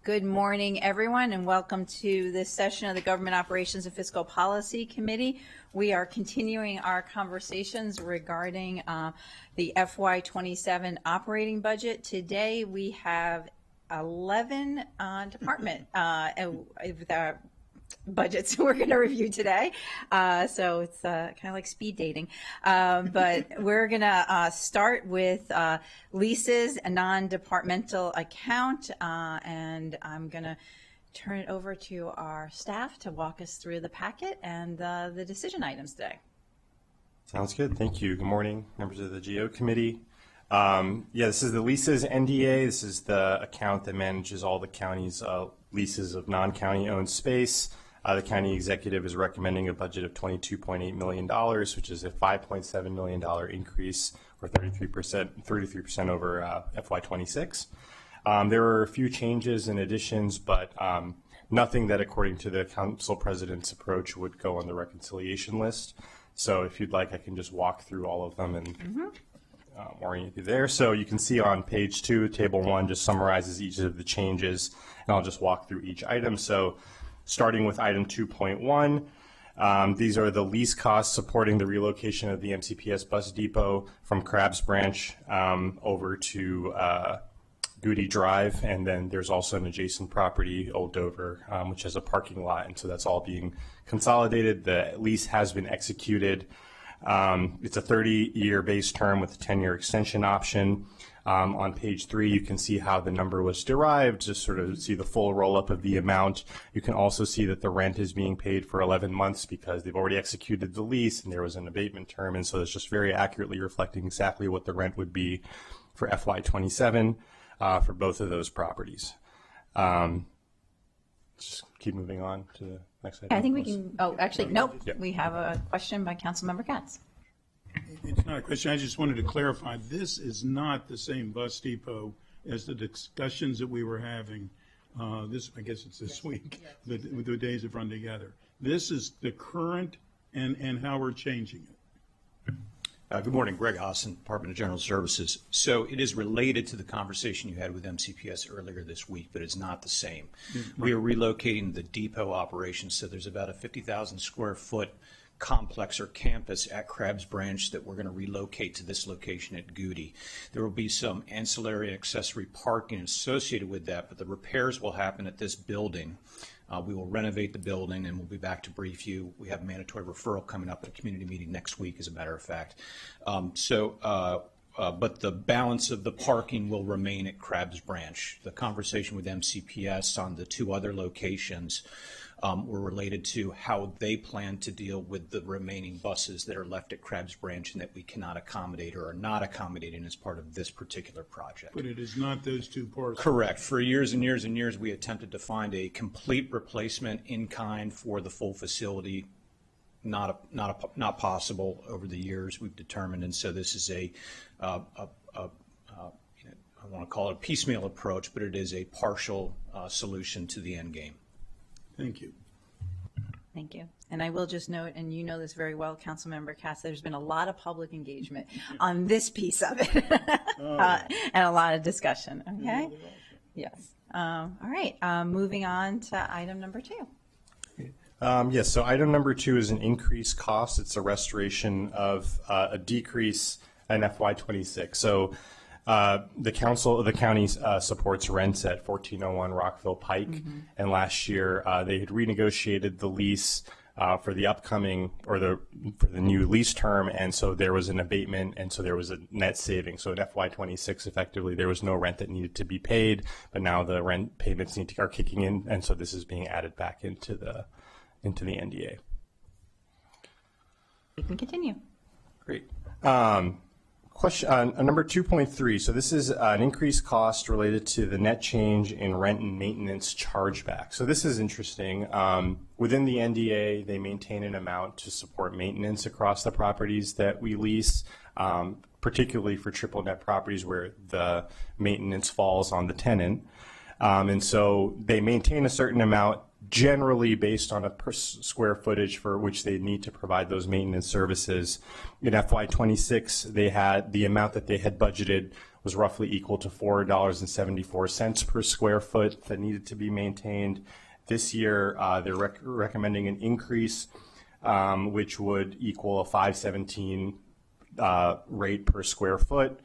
Good morning, everyone, and welcome to this session of the Government Operations and Fiscal Policy Committee. We are continuing our conversations regarding the FY27 operating budget. Today, we have 11 department budgets we're going to review today. So it's kind of like speed dating. But we're going to start with Lisa's non-departmental account. And I'm going to turn it over to our staff to walk us through the packet and the decision items today. Sounds good. Thank you. Good morning, members of the GO committee. This is the Lisa's NDA. This is the account that manages all the county's leases of non-county owned space. The county executive is recommending a budget of $22.8 million, which is a $5.7 million increase, or 33% over FY26. There were a few changes and additions, but nothing that, according to the council president's approach, would go on the reconciliation list. So if you'd like, I can just walk through all of them and orient you there. So you can see on page 2, table 1 just summarizes each of the changes, and I'll just walk through each item. So starting with item 2.1, these are the lease costs supporting the relocation of the MCPS bus depot from Crabs Branch over to Goody Drive, and then there's also an adjacent property, Old Dover, which has a parking lot, and so that's all being consolidated. The lease has been executed. It's a 30-year base term with a 10-year extension option. On page 3, you can see how the number was derived, just sort of see the full roll-up of the amount. You can also see that the rent is being paid for 11 months because they've already executed the lease and there was an abatement term, and so it's just very accurately reflecting exactly what the rent would be for FY27 for both of those properties. Just keep moving on to the next item. I think we can, nope. Yep. We have a question by Councilmember Katz. It's not a question. I just wanted to clarify. This is not the same bus depot as the discussions that we were having. I guess it's this week. Yes. The days have run together. This is the current and how we're changing it. Good morning, Greg Austin, Department of General Services. So it is related to the conversation you had with MCPS earlier this week, but it's not the same. Mm-hmm. We are relocating the depot operations, so there's about a 50,000 square foot complex or campus at Crabs Branch that we're going to relocate to this location at Goody. There will be some ancillary and accessory parking associated with that, but the repairs will happen at this building. We will renovate the building, and we'll be back to brief you. We have a mandatory referral coming up at a community meeting next week, as a matter of fact. But the balance of the parking will remain at Crabs Branch. The conversation with MCPS on the 2 other locations were related to how they plan to deal with the remaining buses that are left at Crabs Branch and that we cannot accommodate or are not accommodating as part of this particular project. But it is not those 2 parcels. Correct. For years and years and years, we attempted to find a complete replacement in kind for the full facility. Not possible over the years, we've determined, and so this is I want to call it a piecemeal approach, but it is a partial solution to the end game. Thank you. Thank you. And I will just note, and you know this very well, Councilmember Cass, there's been a lot of public engagement on this piece of it and a lot of discussion, okay? Yes. All right. Moving on to item number 2. Yes, so item number 2 is an increased cost. It's a restoration of a decrease in FY26. So the county supports rents at 1401 Rockville Pike, and last year they had renegotiated the lease for the upcoming for the new lease term, and so there was an abatement, and so there was a net saving. So in FY26, effectively, there was no rent that needed to be paid, but now the rent payments are kicking in, and so this is being added back into the NDA. We can continue. Great. Question number 2.3. So this is an increased cost related to the net change in rent and maintenance chargeback. So this is interesting. Within the NDA, they maintain an amount to support maintenance across the properties that we lease, particularly for triple net properties where the maintenance falls on the tenant. And so they maintain a certain amount generally based on a per square footage for which they need to provide those maintenance services. In FY26, they had the amount that they had budgeted was roughly equal to $4.74 per square foot that needed to be maintained. This year, they're recommending an increase, which would equal a $5.17 rate per square foot.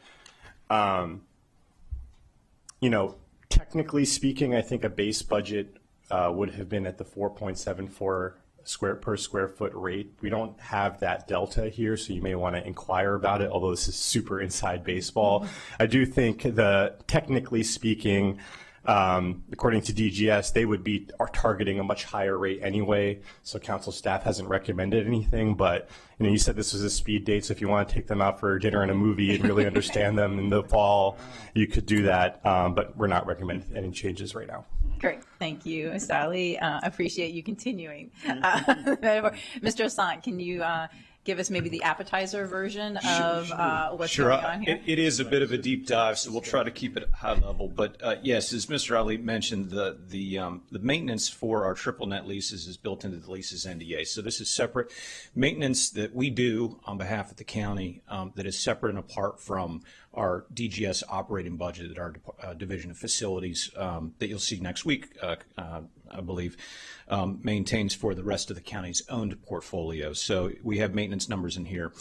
Technically speaking, I think a base budget would have been at the 4.74 per square foot rate. We don't have that delta here, so you may want to inquire about it, although this is super inside baseball. I do think technically speaking, according to DGS, they are targeting a much higher rate anyway, so council staff hasn't recommended anything, but you said this was a speed date, so if you want to take them out for dinner and a movie and really understand them in the fall, you could do that, but we're not recommending any changes right now. Great. Thank you, Sally. Appreciate you continuing. Mr. Assant, can you give us maybe the appetizer version of what's going on here? It is a bit of a deep dive, so we'll try to keep it high level. But yes, as Mr. Ali mentioned, the maintenance for our triple net leases is built into the leases NDA. So this is separate maintenance that we do on behalf of the county that is separate and apart from our DGS operating budget at our Division of Facilities that you'll see next week, I believe, maintains for the rest of the county's owned portfolio. So we have maintenance numbers in here.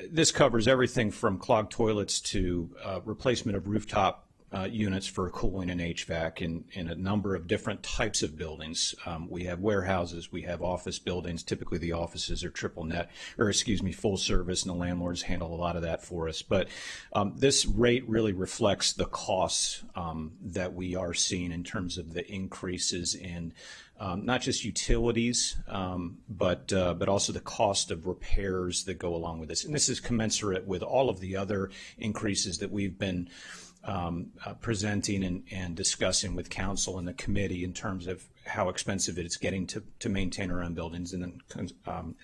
This covers everything from clogged toilets to replacement of rooftop units for cooling and HVAC in a number of different types of buildings. We have warehouses, we have office buildings. Typically the offices are full service, and the landlords handle a lot of that for us. But this rate really reflects the costs that we are seeing in terms of the increases in not just utilities, but also the cost of repairs that go along with this. And this is commensurate with all of the other increases that we've been presenting and discussing with council and the committee in terms of how expensive it's getting to maintain our own buildings and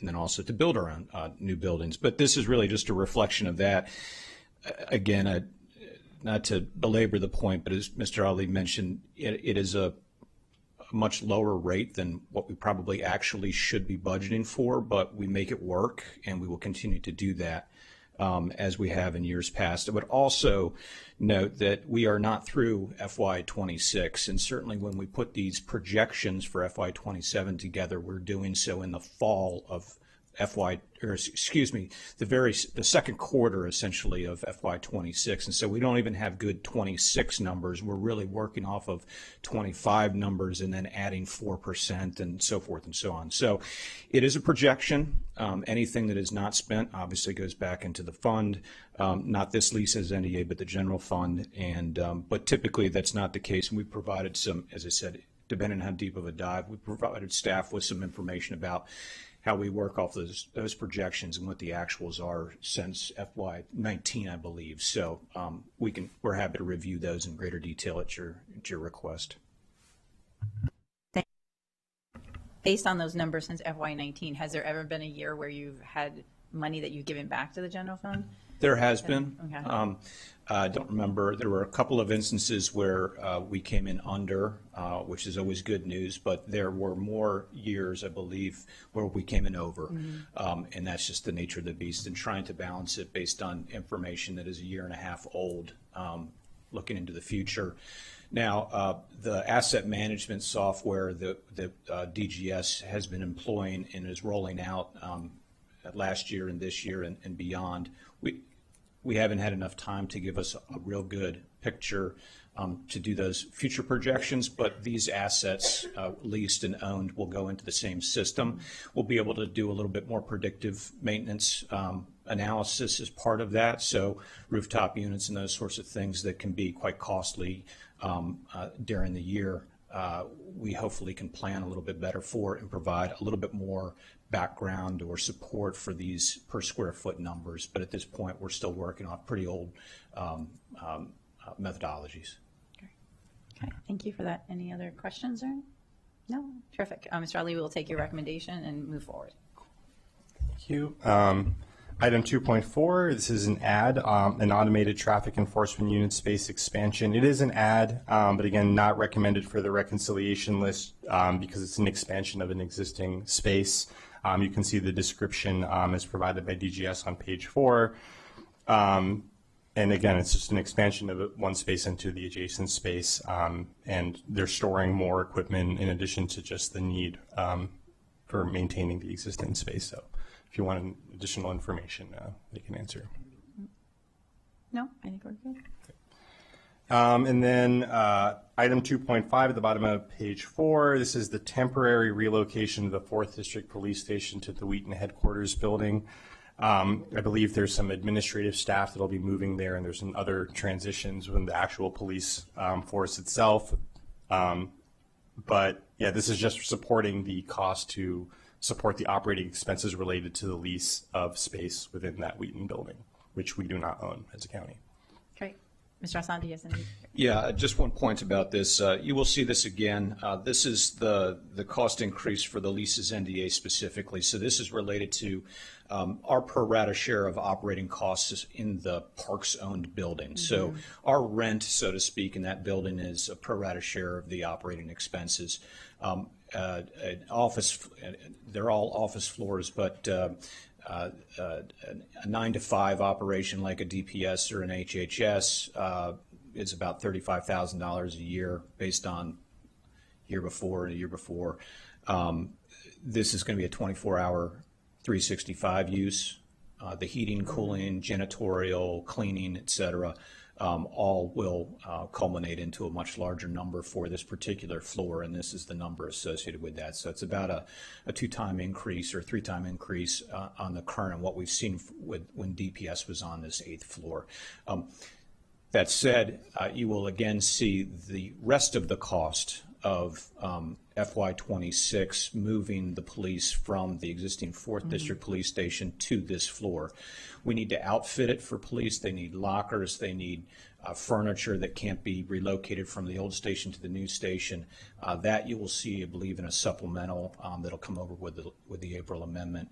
then also to build our own new buildings. But this is really just a reflection of that. Again, not to belabor the point, but as Mr. Ali mentioned, it is a much lower rate than what we probably actually should be budgeting for, but we make it work, and we will continue to do that. As we have in years past. I would also note that we are not through FY26, and certainly when we put these projections for FY27 together, we're doing so in the fall of the second quarter essentially of FY26, and so we don't even have good 26 numbers. We're really working off of 25 numbers and then adding 4% and so forth and so on. So it is a projection. Anything that is not spent obviously goes back into the fund, not this lease as NDA, but the general fund. And but typically that's not the case. And we provided some, as I said, depending on how deep of a dive, we provided staff with some information about how we work off those projections and what the actuals are since FY19, I believe. So we're happy to review those in greater detail at your request. Based on those numbers since FY19, has there ever been a year where you've had money that you've given back to the general fund? There has been. Okay. I don't remember. There were a couple of instances where we came in under, which is always good news, but there were more years, I believe, where we came in over. Mm-hmm. And that's just the nature of the beast, and trying to balance it based on information that is a year and a half old, looking into the future. Now, the asset management software that DGS has been employing and is rolling out last year and this year and beyond, we haven't had enough time to give us a real good picture to do those future projections, but these assets leased and owned will go into the same system. We'll be able to do a little bit more predictive maintenance analysis as part of that, so rooftop units and those sorts of things that can be quite costly during the year, we hopefully can plan a little bit better for and provide a little bit more background or support for these per square foot numbers. But at this point, we're still working on pretty old methodologies. Okay, thank you for that. Any other questions? Or no? Terrific. Mr. Ali, we will take your recommendation and move forward. Thank you. Item 2.4, this is an add, an automated traffic enforcement unit space expansion. It is an add, but again, not recommended for the reconciliation list because it's an expansion of an existing space. You can see the description as provided by DGS on page 4. And And again, it's just an expansion of one space into the adjacent space, and they're storing more equipment in addition to just the need for maintaining the existing space. So if you want additional information, they can answer. No, I think we're good. And then item 2.5 at the bottom of page 4, this is the temporary relocation of the 4th District Police Station to the Wheaton headquarters building. I believe there's some administrative staff that'll be moving there, and there's some other transitions within the actual police force itself. But yeah, this is just supporting the cost to support the operating expenses related to the lease of space within that Wheaton building, which we do not own as a county. Great. Mr. Asante, yes, indeed. Yeah, just one point about this. You will see this again. This is the cost increase for the leases NDA specifically. So this is related to our pro rata share of operating costs in the parks-owned building. So our rent, so to speak, in that building is a pro rata share of the operating expenses. An office, they're all office floors, but a 9 to 5 operation like a DPS or an HHS is about $35,000 a year based on year before and a year before. This is going to be a 24-hour 365 use. The heating, cooling, janitorial, cleaning, et cetera, all will culminate into a much larger number for this particular floor, and this is the number associated with that. So it's about a 2-time increase or 3-time increase on the current and what we've seen with when DPS was on this 8th floor. That said, you will again see the rest of the cost of FY26 moving the police from the existing 4th District Police Station to this floor. We need to outfit it for police. They need lockers. They need furniture that can't be relocated from the old station to the new station. That you will see, I believe, in a supplemental that'll come over with the April amendment.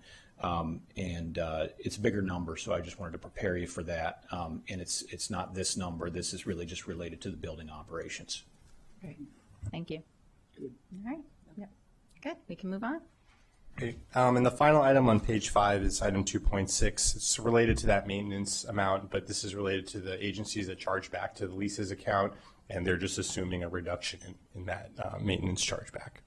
It's a bigger number, so I just wanted to prepare you for that. And it's not this number. This is really just related to the building operations. Great. Thank you. Good. All right. Yep. Good. We can move on. Okay. And the final item on page 5 is item 2.6. It's related to that maintenance amount, but this is related to the agencies that charge back to the leases account, and they're just assuming a reduction in that maintenance chargeback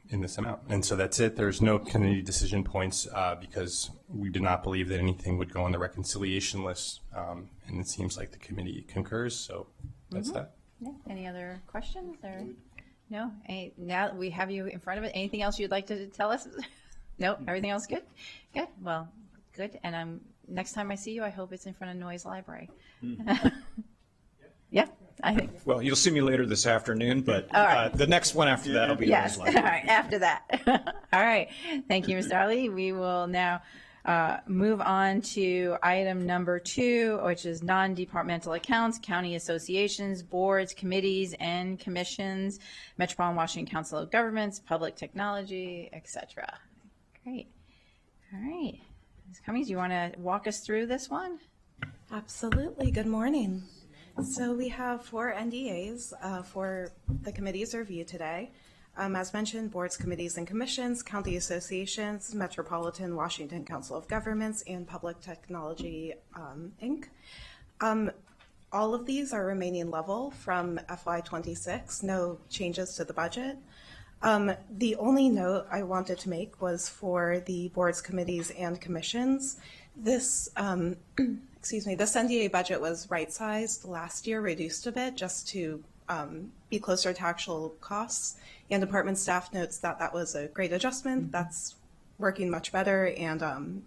in this amount. And so that's it. There's no committee decision points because we did not believe that anything would go on the reconciliation list, and it seems like the committee concurs, so that's that. Yeah. Any other questions or no? Now that we have you in front of it, anything else you'd like to tell us? No, everything else good? Good. Well, good. And next time I see you, I hope it's in front of Noyes Library. Yeah, I think. Well, you'll see me later this afternoon, but the next one after that will be yes. Noyes All Library. right. After that. All right. Thank you, Mr. Ali. We will now move on to item number 2, which is non-departmental accounts, county associations, boards, committees, and commissions, Metropolitan Washington Council of Governments, public technology, etc. Great. All right. Ms. Cummings, you want to walk us through this one? Absolutely. Good morning. So we have 4 NDAs for the committee's review today. As mentioned, boards, committees, and commissions, county associations, Metropolitan Washington Council of Governments, and Public Technology, Inc. All of these are remaining level from FY26, no changes to the budget. The only note I wanted to make was for the boards, committees, and commissions. This, this NDA budget was right-sized last year, reduced a bit just to be closer to actual costs. And department staff notes that that was a great adjustment. That's working much better and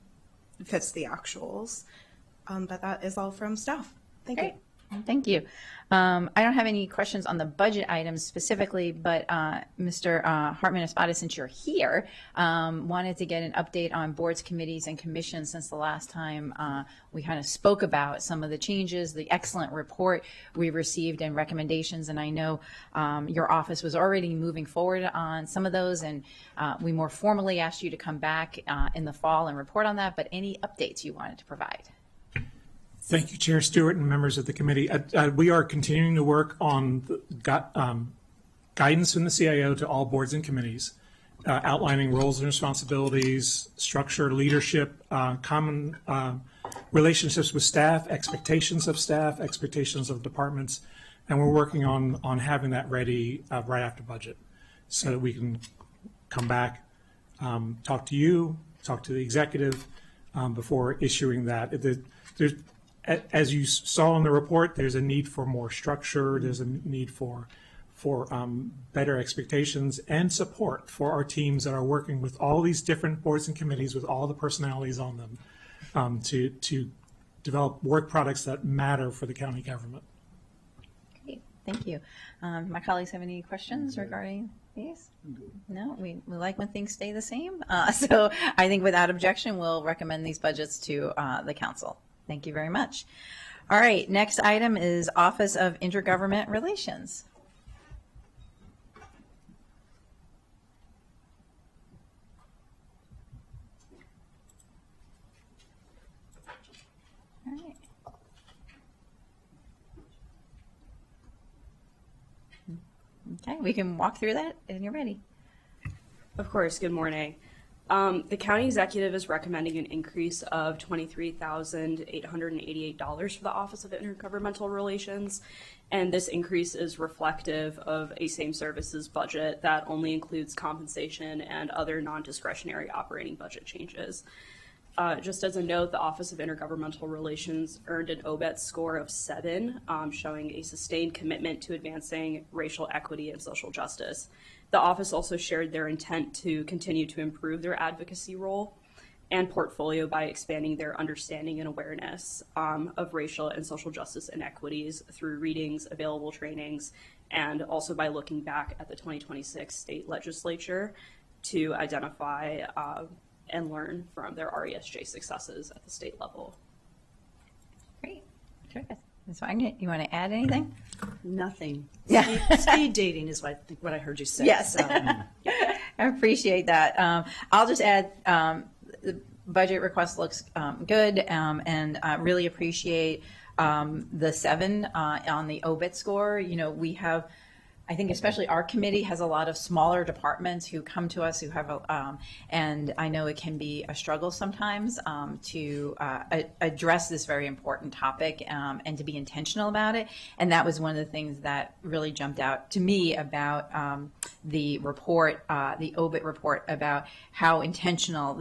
fits the actuals. But that is all from staff. Thank you. Thank you. I don't have any questions on the budget items specifically, but Mr. Hartman-Espada, since you're here, wanted to get an update on boards, committees, and commissions since the last time we kind of spoke about some of the changes, the excellent report we received and recommendations. And I know your office was already moving forward on some of those, and we more formally asked you to come back in the fall and report on that, but any updates you wanted to provide? Thank you, Chair Stewart and members of the committee. We are continuing to work on guidance from the CIO to all boards and committees, outlining roles and responsibilities, structure, leadership, common relationships with staff, expectations of departments, and we're working on having that ready right after budget, so that we can come back, talk to you, talk to the executive before issuing that. As you saw in the report, there's a need for more structure. There's a need for better expectations and support for our teams that are working with all these different boards and committees with all the personalities on them to develop work products that matter for the county government. Great, thank you. My colleagues have any questions regarding these? No, we like when things stay the same. So I think without objection, we'll recommend these budgets to the council. Thank you very much. All right, next item is Office of Intergovernment Relations. All right. Okay, we can walk through that when you're ready. Of course, good morning. The county executive is recommending an increase of $23,888 for the Office of Intergovernmental Relations, and this increase is reflective of a same services budget that only includes compensation and other non-discretionary operating budget changes. Just as a note, the Office of Intergovernmental Relations earned an OBET score of 7, showing a sustained commitment to advancing racial equity and social justice. The office also shared their intent to continue to improve their advocacy role and portfolio by expanding their understanding and awareness of racial and social justice inequities through readings, available trainings, and also by looking back at the 2026 state legislature to identify and learn from their RESJ successes at the state level. Great, terrific. Ms. Wagner, you want to add anything? Nothing. Yeah. Speed dating is what I heard you say. Yes. So. I appreciate that. I'll just add, the budget request looks good, and I really appreciate the 7 on the OBIT score. You know, we have, I think especially our committee has a lot of smaller departments who come to us who have, and I know it can be a struggle sometimes to address this very important topic and to be intentional about it. And that was one of the things that really jumped out to me about the report, the OBIT report, about how intentional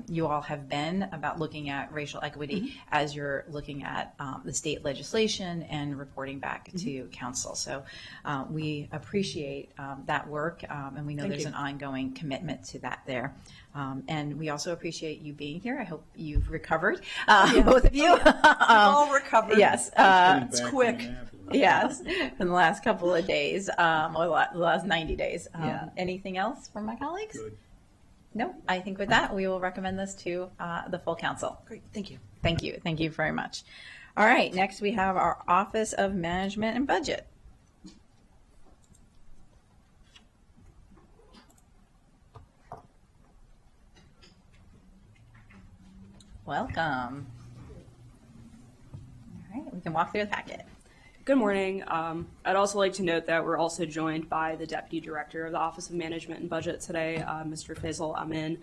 you all have been about looking at racial equity as you're looking at the state legislation and reporting back to council. So we appreciate that work, and we know there's an ongoing commitment to that there. And we also appreciate you being here. I hope you've recovered, both of you. All recovered. Yes. It's quick. Yes, in the last couple of days, or the last 90 days. Yeah. Anything else from my colleagues? Good. No, I think with that, we will recommend this to the full council. Great. Thank you. Thank you. Thank you very much. All right, next we have our Office of Management and Budget. Welcome. All right, we can walk through the packet. Good morning. I'd also like to note that we're also joined by the Deputy Director of the Office of Management and Budget today, Mr. Faisal Amin.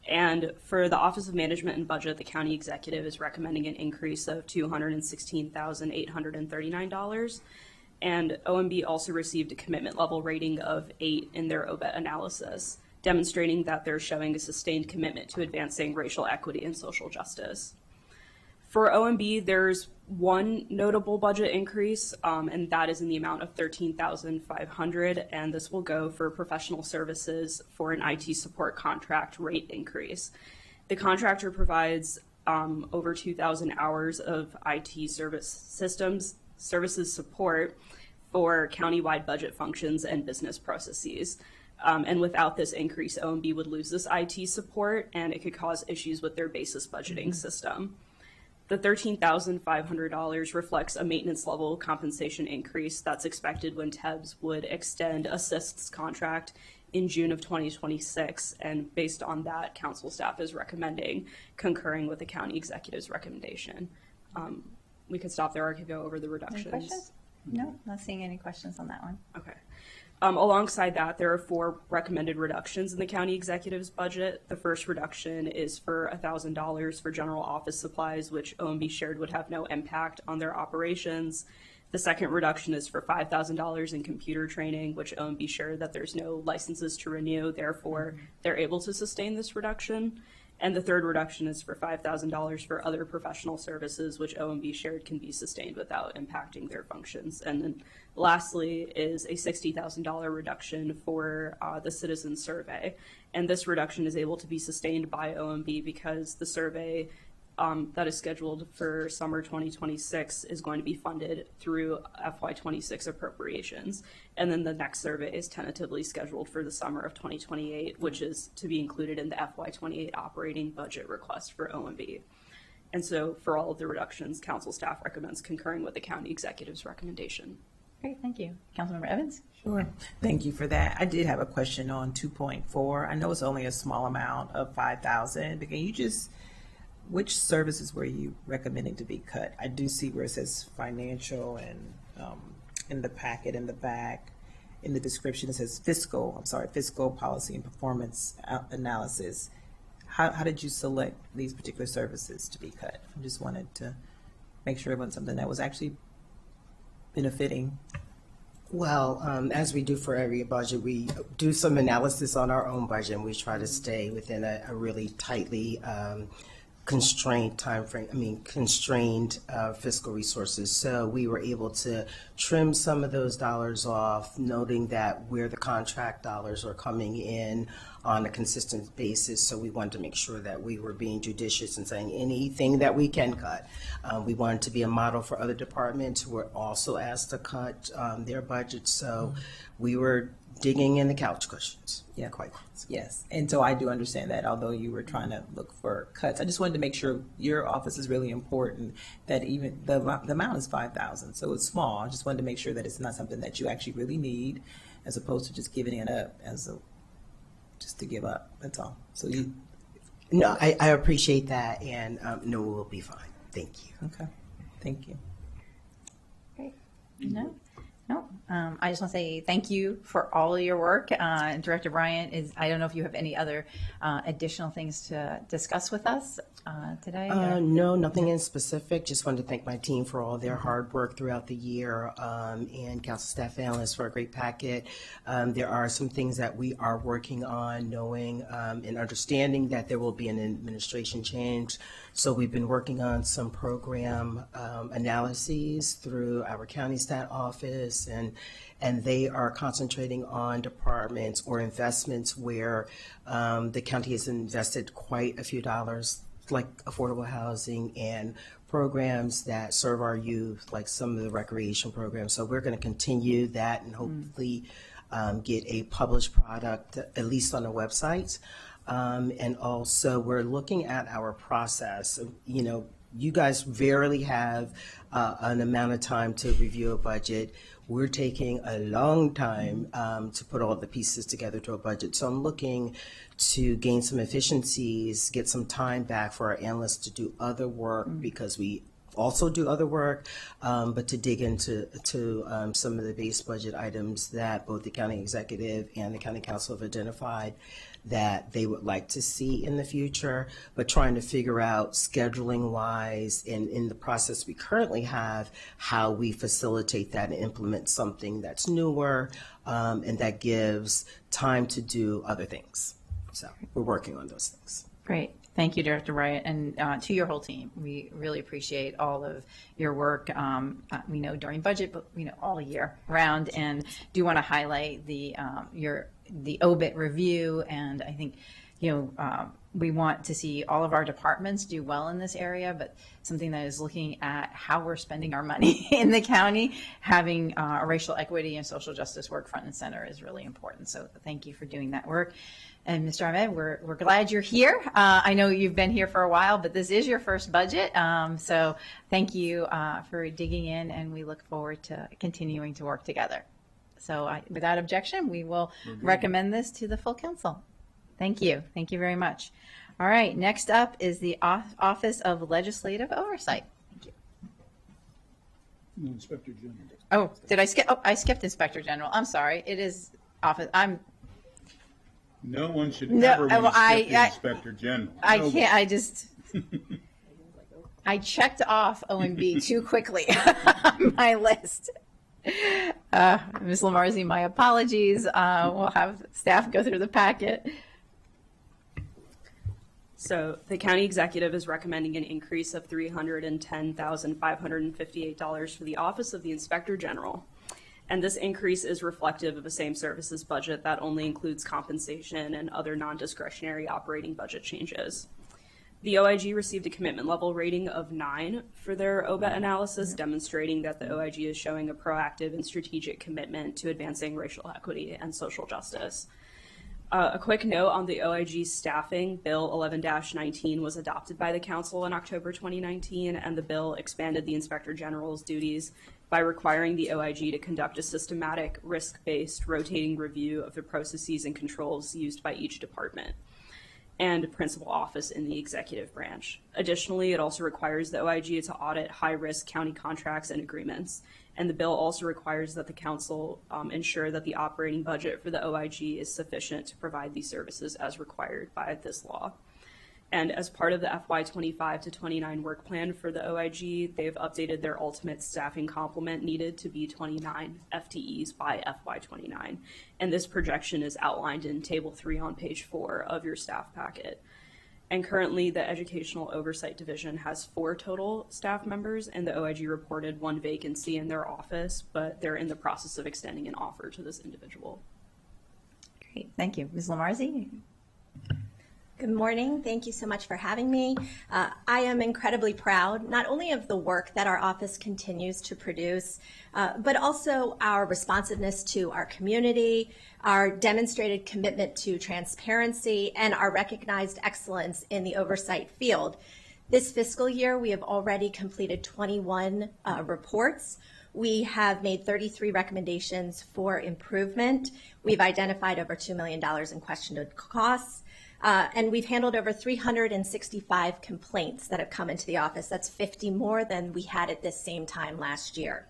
And for the Office of Management and Budget, the county executive is recommending an increase of $216,839. And OMB also received a commitment level rating of 8 in their OBET analysis, demonstrating that they're showing a sustained commitment to advancing racial equity and social justice. For OMB, there's one notable budget increase, and that is in the amount of $13,500, and this will go for professional services for an IT support contract rate increase. The contractor provides over 2,000 hours of IT services support for countywide budget functions and business processes. And without this increase, OMB would lose this IT support, and it could cause issues with their basis budgeting system. The $13,500 reflects a maintenance level compensation increase that's expected when TEBS would extend ASSIST's contract in June of 2026. And based on that, council staff is recommending concurring with the county executive's recommendation. We could stop there or I could go over the reductions. Any questions? No, not seeing any questions on that one. Okay. Alongside that, there are 4 recommended reductions in the county executive's budget. The first reduction is for $1,000 for general office supplies, which OMB shared would have no impact on their operations. The second reduction is for $5,000 in computer training, which OMB shared that there's no licenses to renew, therefore they're able to sustain this reduction. And the third reduction is for $5,000 for other professional services, which OMB shared can be sustained without impacting their functions. And then lastly is a $60,000 reduction for the citizen survey. And this reduction is able to be sustained by OMB because the survey that is scheduled for summer 2026 is going to be funded through FY26 appropriations. And then the next survey is tentatively scheduled for the summer of 2028, which is to be included in the FY28 operating budget request for OMB. And so for all of the reductions, council staff recommends concurring with the county executive's recommendation. Great, thank you. Councilmember Evans? Sure. Thank you for that. I did have a question on 2.4. I know it's only a small amount of 5,000, but can you just, which services were you recommending to be cut? I do see where it says financial and in the packet in the back, in the description, it says fiscal policy and performance analysis. How did you select these particular services to be cut? I just wanted to make sure it wasn't something that was actually benefiting. Well, as we do for every budget, we do some analysis on our own budget, and we try to stay within a really tightly constrained constrained fiscal resources. So we were able to trim some of those dollars off, noting that where the contract dollars are coming in on a consistent basis. So we wanted to make sure that we were being judicious and saying anything that we can cut. We wanted to be a model for other departments who were also asked to cut their budgets. So we were digging in the couch cushions. Yeah, quite. Yes, and so I do understand that, although you were trying to look for cuts. I just wanted to make sure your office is really important, that even the amount is 5,000, so it's small. I just wanted to make sure that it's not something that you actually really need, as opposed to just giving it up just to give up. That's all. So you. No, I appreciate that, and no, we'll be fine. Thank you. Okay, thank you. Great. No. I just want to say thank you for all of your work. Director Bryant, I don't know if you have any other additional things to discuss with us today? No, nothing in specific. Just wanted to thank my team for all their hard work throughout the year, and council staff analysts for a great packet. There are some things that we are working on, knowing and understanding that there will be an administration change. So we've been working on some program analyses through our county stat office, and they are concentrating on departments or investments where the county has invested quite a few dollars, like affordable housing and programs that serve our youth, like some of the recreation programs. So we're going to continue that and hopefully get a published product, at least on the website. And also we're looking at our process. You know, you guys rarely have an amount of time to review a budget. We're taking a long time to put all the pieces together to a budget. So I'm looking to gain some efficiencies, get some time back for our analysts to do other work, because we also do other work, but to dig into some of the base budget items that both the county executive and the county council have identified that they would like to see in the future, but trying to figure out scheduling wise and in the process we currently have, how we facilitate that and implement something that's newer and that gives time to do other things. So we're working on those things. Great. Thank you, Director Bryant, and to your whole team. We really appreciate all of your work. We know during budget, but all year round, and do want to highlight the OBIT review. And I think we want to see all of our departments do well in this area, but something that is looking at how we're spending our money in the county, having racial equity and social justice work front and center is really important. So thank you for doing that work. And Mr. Ahmed, we're glad you're here. I know you've been here for a while, but this is your first budget. So thank you for digging in, and we look forward to continuing to work together. So without objection, we will recommend this to the full council. Thank you. Thank you very much. All right, next up is the Office of Legislative Oversight. Thank you. Inspector General. Oh, did I skip? Oh, I skipped Inspector General. I'm sorry. It is office. No one should No, ever want to I- skip the I- Inspector General. I No can't, I just, I checked off OMB too quickly on my list. Ms. Lamarzi, my apologies. We'll have staff go through the packet. So the county executive is recommending an increase of $310,558 for the Office of the Inspector General. And this increase is reflective of a same services budget that only includes compensation and other non-discretionary operating budget changes. The OIG received a commitment level rating of 9 for their OBET analysis, demonstrating that the OIG is showing a proactive and strategic commitment to advancing racial equity and social justice. A quick note on the OIG staffing, Bill 11-19 was adopted by the Council in October 2019, and the bill expanded the Inspector General's duties by requiring the OIG to conduct a systematic, risk-based, rotating review of the processes and controls used by each department and principal office in the executive branch. Additionally, it also requires the OIG to audit high-risk county contracts and agreements. And the bill also requires that the council ensure that the operating budget for the OIG is sufficient to provide these services as required by this law. And as part of the FY25 to 29 work plan for the OIG, they've updated their ultimate staffing complement needed to be 29 FTEs by FY29. And this projection is outlined in Table 3 on page 4 of your staff packet. And currently, the Educational Oversight Division has 4 total staff members, and the OIG reported 1 vacancy in their office, but they're in the process of extending an offer to this individual. Great, thank you. Ms. Lamarzi? Good morning. Thank you so much for having me. I am incredibly proud not only of the work that our office continues to produce, but also our responsiveness to our community, our demonstrated commitment to transparency, and our recognized excellence in the oversight field. This fiscal year, we have already completed 21 reports. We have made 33 recommendations for improvement. We've identified over $2 million in questioned costs. And we've handled over 365 complaints that have come into the office. That's 50 more than we had at this same time last year.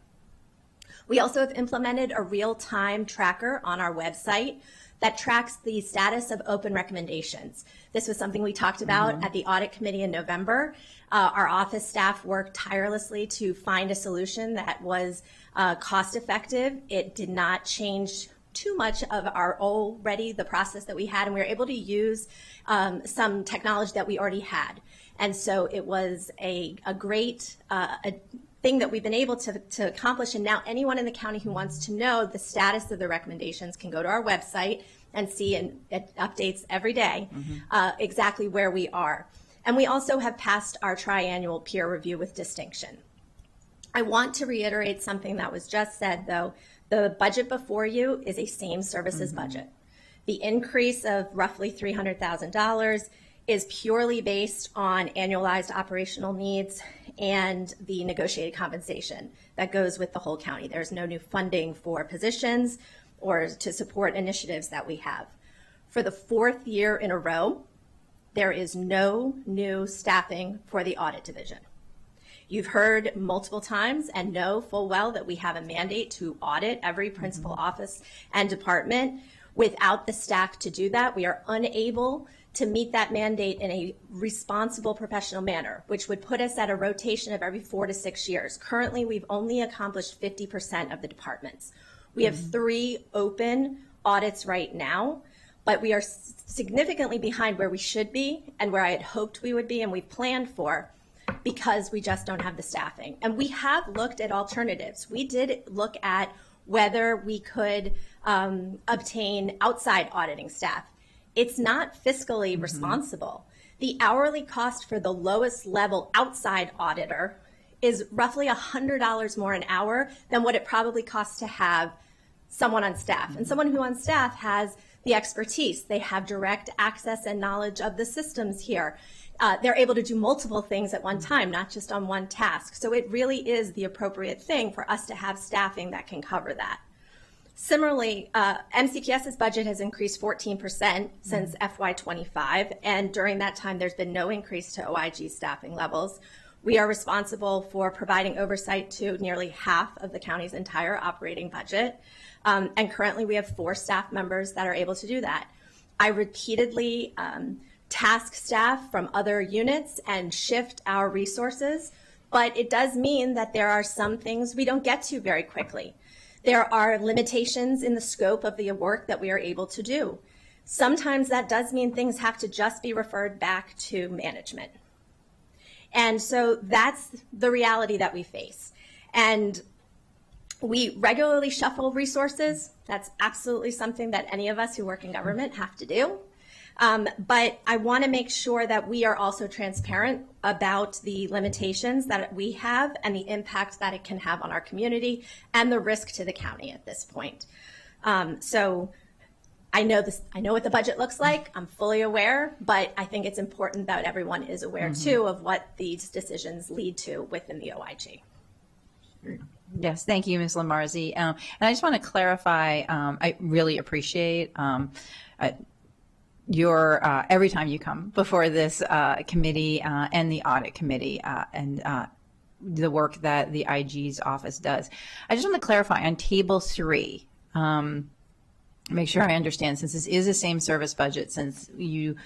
We also have implemented a real-time tracker on our website that tracks the status of open recommendations. This was something we talked about at the audit committee in November. Our office staff worked tirelessly to find a solution that was cost-effective. It did not change too much of the process that we had, and we were able to use some technology that we already had. And so it was a great thing that we've been able to accomplish, and now anyone in the county who wants to know the status of the recommendations can go to our website and see, and it updates every day, exactly where we are. And we also have passed our triannual peer review with distinction. I want to reiterate something that was just said, though. The budget before you is a same services budget. The increase of roughly $300,000 is purely based on annualized operational needs and the negotiated compensation that goes with the whole county. There's no new funding for positions or to support initiatives that we have. For the 4th year in a row, there is no new staffing for the audit division. You've heard multiple times and know full well that we have a mandate to audit every principal office and department. Without the staff to do that, we are unable to meet that mandate in a responsible professional manner, which would put us at a rotation of every 4 to 6 years. Currently, we've only accomplished 50% of the departments. We have 3 open audits right now, but we are significantly behind where we should be and where I had hoped we would be and we planned for, because we just don't have the staffing. And we have looked at alternatives. We did look at whether we could obtain outside auditing staff. It's not fiscally responsible. The hourly cost for the lowest level outside auditor is roughly $100 more an hour than what it probably costs to have someone on staff. And someone who on staff has the expertise. They have direct access and knowledge of the systems here. They're able to do multiple things at one time, not just on one task. So it really is the appropriate thing for us to have staffing that can cover that. Similarly, MCPS's budget has increased 14% since FY25, and during that time there's been no increase to OIG staffing levels. We are responsible for providing oversight to nearly half of the county's entire operating budget. And currently we have 4 staff members that are able to do that. I repeatedly task staff from other units and shift our resources, but it does mean that there are some things we don't get to very quickly. There are limitations in the scope of the work that we are able to do. Sometimes that does mean things have to just be referred back to management. And so that's the reality that we face. And we regularly shuffle resources. That's absolutely something that any of us who work in government have to do. But I want to make sure that we are also transparent about the limitations that we have and the impact that it can have on our community and the risk to the county at this point. So I know what the budget looks like. I'm fully aware, but I think it's important that everyone is aware too of what these decisions lead to within the OIG. Yes, thank you, Ms. Lamarzi. And I just want to clarify, I really appreciate your, every time you come before this committee and the audit committee and the work that the IG's office does. I just want to clarify on table 3, make sure I understand, since this is the same service budget, since you,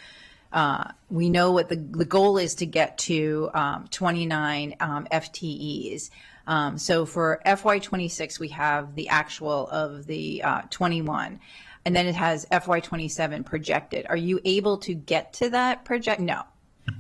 we know what the goal is to get to 29 FTEs. So for FY26, we have the actual of the 21, and then it has FY27 projected. Are you able to get to that project? No.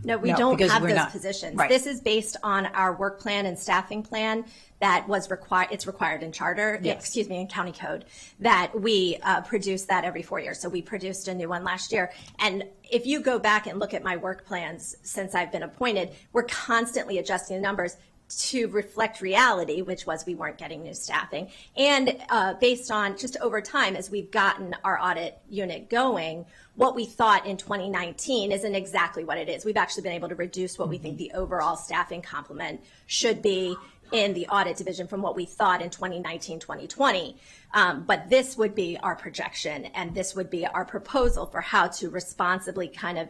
No, we No, don't because have we're those not. positions. Right. This is based on our work plan and staffing plan that was required. It's required in charter, Yes. in county code, that we produce that every 4 years. So we produced a new one last year. And if you go back and look at my work plans since I've been appointed, we're constantly adjusting the numbers to reflect reality, which was we weren't getting new staffing. And based on just over time, as we've gotten our audit unit going, what we thought in 2019 isn't exactly what it is. We've actually been able to reduce what we think the overall staffing complement should be in the audit division from what we thought in 2019, 2020. But this would be our projection, and this would be our proposal for how to responsibly kind of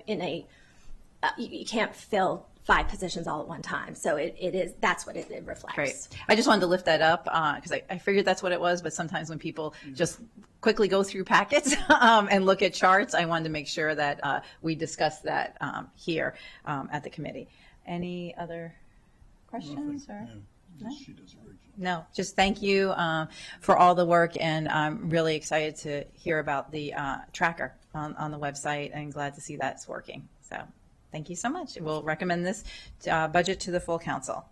you can't fill 5 positions all at one time. So that's what it reflects. Great. I just wanted to lift that up because I figured that's what it was, but sometimes when people just quickly go through packets and look at charts, I wanted to make sure that we discuss that here at the committee. Any other questions? Or? She does a great job. No, just thank you for all the work, and I'm really excited to hear about the tracker on the website, and glad to see that's working. So thank you so much. We'll recommend this budget to the full council.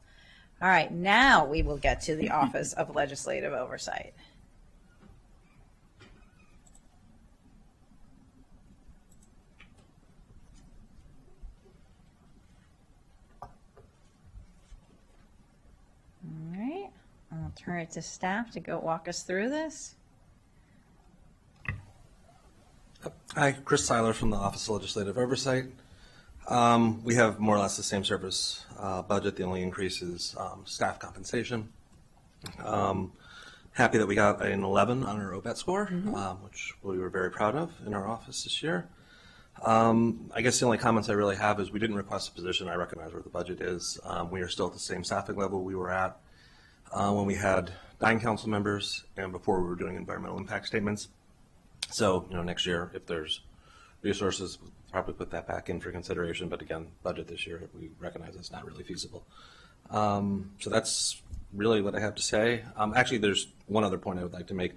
All right, now we will get to the Office of Legislative Oversight. All right, I'll turn it to staff to go walk us through this. Hi, Chris Seiler from the Office of Legislative Oversight. We have more or less the same service budget. The only increase is staff compensation. Happy that we got an 11 on our OBET score, which we were very proud of in our office this year. I guess the only comments I really have is we didn't request a position. I recognize where the budget is. We are still at the same staffing level we were at when we had 9 council members and before we were doing environmental impact statements. So, next year, if there's resources, we'll probably put that back in for consideration. But again, budget this year, we recognize it's not really feasible. So that's really what I have to say. Actually, there's one other point I would like to make.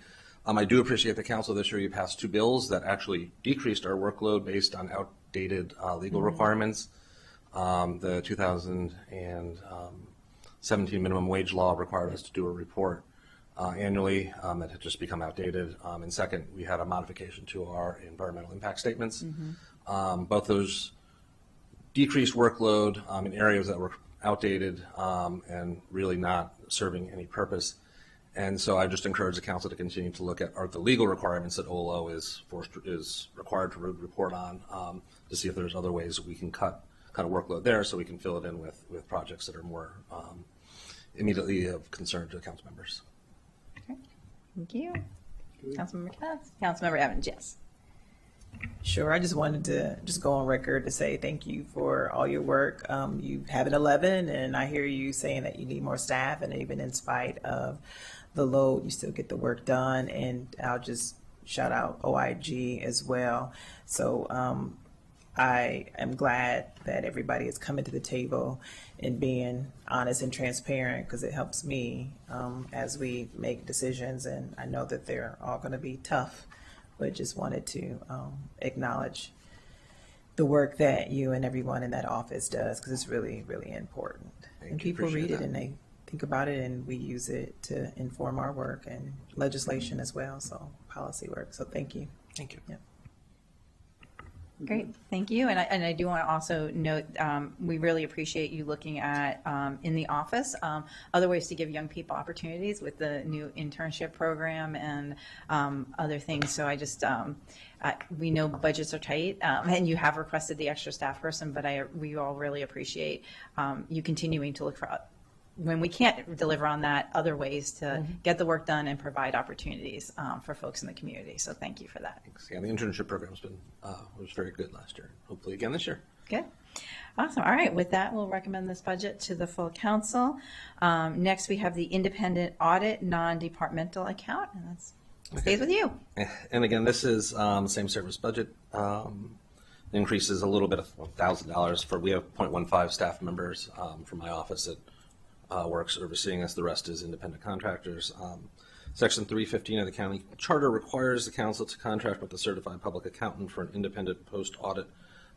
I do appreciate the council this year. You passed 2 bills that actually decreased our workload based on outdated legal requirements. The 2017 minimum wage law required us to do a report annually that had just become outdated. And second, we had a modification to our environmental impact statements. Both those decreased workload in areas that were outdated and really not serving any purpose. And so I just encourage the council to continue to look at the legal requirements that OLO is required to report on to see if there's other ways that we can cut a workload there so we can fill it in with projects that are more immediately of concern to the council members. Okay. Thank you. Councilmember Katz. Councilmember Evans, yes. Sure. I just wanted to just go on record to say thank you for all your work. You have an 11, and I hear you saying that you need more staff, and even in spite of the load, you still get the work done. And I'll just shout out OIG as well. So I am glad that everybody is coming to the table and being honest and transparent, because it helps me as we make decisions. And I know that they're all going to be tough, but just wanted to acknowledge the work that you and everyone in that office does, because it's really, really important. And people read it and they think about it, and we use it to inform our work and legislation as well, so policy work. So thank you. Thank you. Yep. Great, thank you. And I do want to also note, we really appreciate you looking at, in the office, other ways to give young people opportunities with the new internship program and other things. So I just, we know budgets are tight, and you have requested the extra staff person, but we all really appreciate you continuing to look for, when we can't deliver on that, other ways to get the work done and provide opportunities for folks in the community. So thank you for that. Thanks. Yeah, the internship program's been was very good last year. Hopefully again this year. Good. Awesome. All right. With that, we'll recommend this budget to the full council. Next, we have the independent audit non-departmental account, and that stays with you. And again, this is same service budget. Increases a little bit of $1,000 for, we have 0.15 staff members from my office that works overseeing us. The rest is independent contractors. Section 315 of the county charter requires the council to contract with a certified public accountant for an independent post-audit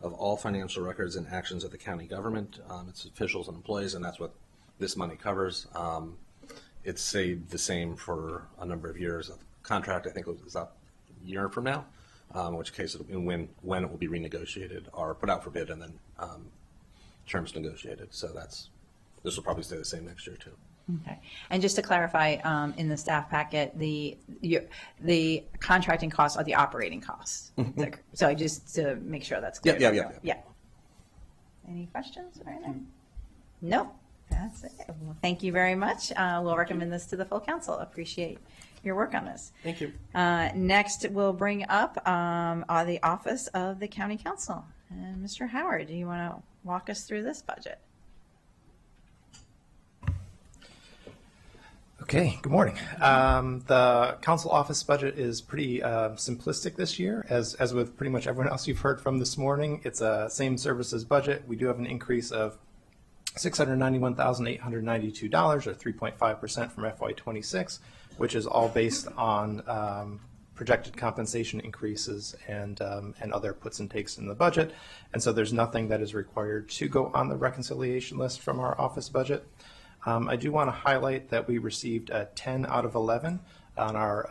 of all financial records and actions of the county government, its officials and employees, and that's what this money covers. It's stayed the same for a number of years. The contract, I think, is up a year from now, in which case when it will be renegotiated or put out for bid and then terms negotiated. So this will probably stay the same next year too. Okay. And just to clarify, in the staff packet, the contracting costs are the operating costs. So just to make sure that's clear. Yeah. Any questions right now? No. That's it. Well, thank you very much. We'll recommend this to the full council. Appreciate your work on this. Thank you. Next, we'll bring up the office of the county council. And Mr. Howard, do you want to walk us through this budget? Okay, good morning. The council office budget is pretty simplistic this year, as with pretty much everyone else you've heard from this morning. It's a same services budget. We do have an increase of $691,892, or 3.5% from FY26, which is all based on projected compensation increases and other puts and takes in the budget. And so there's nothing that is required to go on the reconciliation list from our office budget. I do want to highlight that we received a 10 out of 11 on our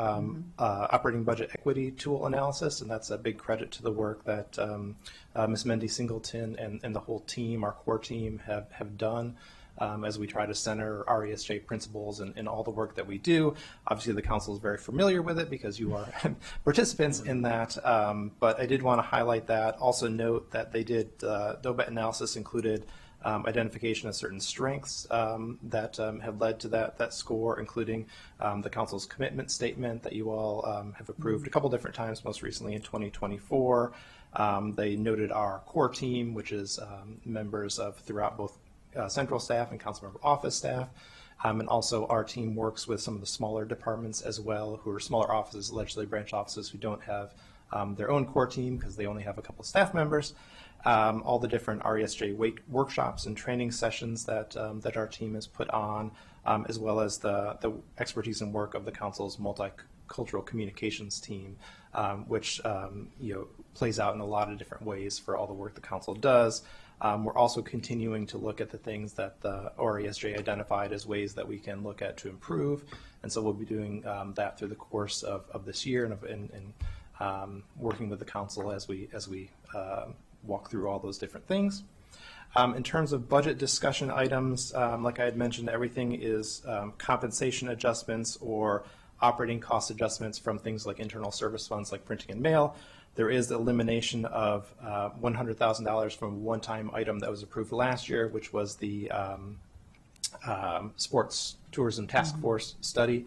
operating budget equity tool analysis, and that's a big credit to the work that Ms. Mendy Singleton and the whole team, our core team, have done as we try to center RESJ principles in all the work that we do. Obviously, the council is very familiar with it because you are participants in that, but I did want to highlight that. Also note that they did, the OBET analysis included identification of certain strengths that have led to that score, including the council's commitment statement that you all have approved a couple different times, most recently in 2024. They noted our core team, which is members of throughout both central staff and council member office staff. And also our team works with some of the smaller departments as well, who are smaller offices, legislative branch offices who don't have their own core team because they only have a couple of staff members. All the different RESJ workshops and training sessions that our team has put on, as well as the expertise and work of the council's multicultural communications team, which plays out in a lot of different ways for all the work the council does. We're also continuing to look at the things that the RESJ identified as ways that we can look at to improve, and so we'll be doing that through the course of this year and working with the council as we walk through all those different things. In terms of budget discussion items, like I had mentioned, everything is compensation adjustments or operating cost adjustments from things like internal service funds like printing and mail. There is the elimination of $100,000 from a one-time item that was approved last year, which was the sports tourism task force study.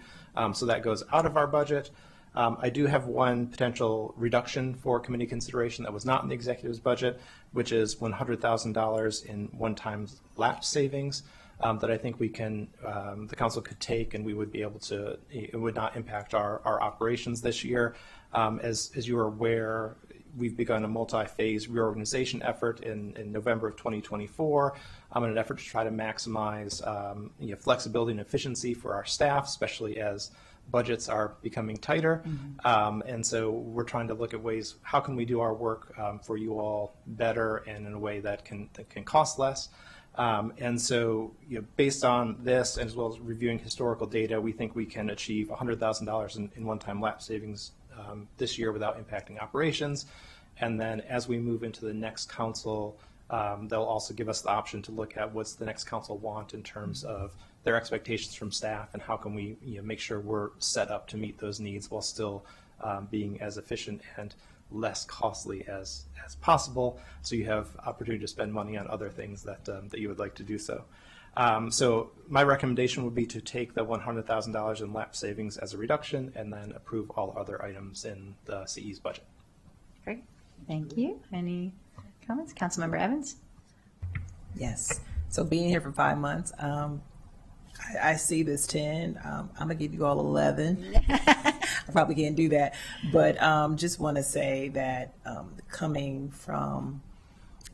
So that goes out of our budget. I do have one potential reduction for committee consideration that was not in the executive's budget, which is $100,000 in one-time lapse savings that I think we can, the council could take, and we would be able to, it would not impact our operations this year. As you are aware, we've begun a multi-phase reorganization effort in November of 2024 in an effort to try to maximize flexibility and efficiency for our staff, especially as budgets are becoming tighter. And so we're trying to look at ways, how can we do our work for you all better and in a way that can cost less. And so based on this, as well as reviewing historical data, we think we can achieve $100,000 in one-time lapse savings this year without impacting operations. And then as we move into the next council, they'll also give us the option to look at what's the next council want in terms of their expectations from staff and how can we make sure we're set up to meet those needs while still being as efficient and less costly as possible, so you have opportunity to spend money on other things that you would like to do so. So my recommendation would be to take the $100,000 in lapse savings as a reduction and then approve all other items in the CE's budget. Great, thank you. Any comments? Councilmember Evans? Yes. So being here for 5 months, I see this 10. I'm gonna give you all 11. I probably can't do that, but just want to say that coming from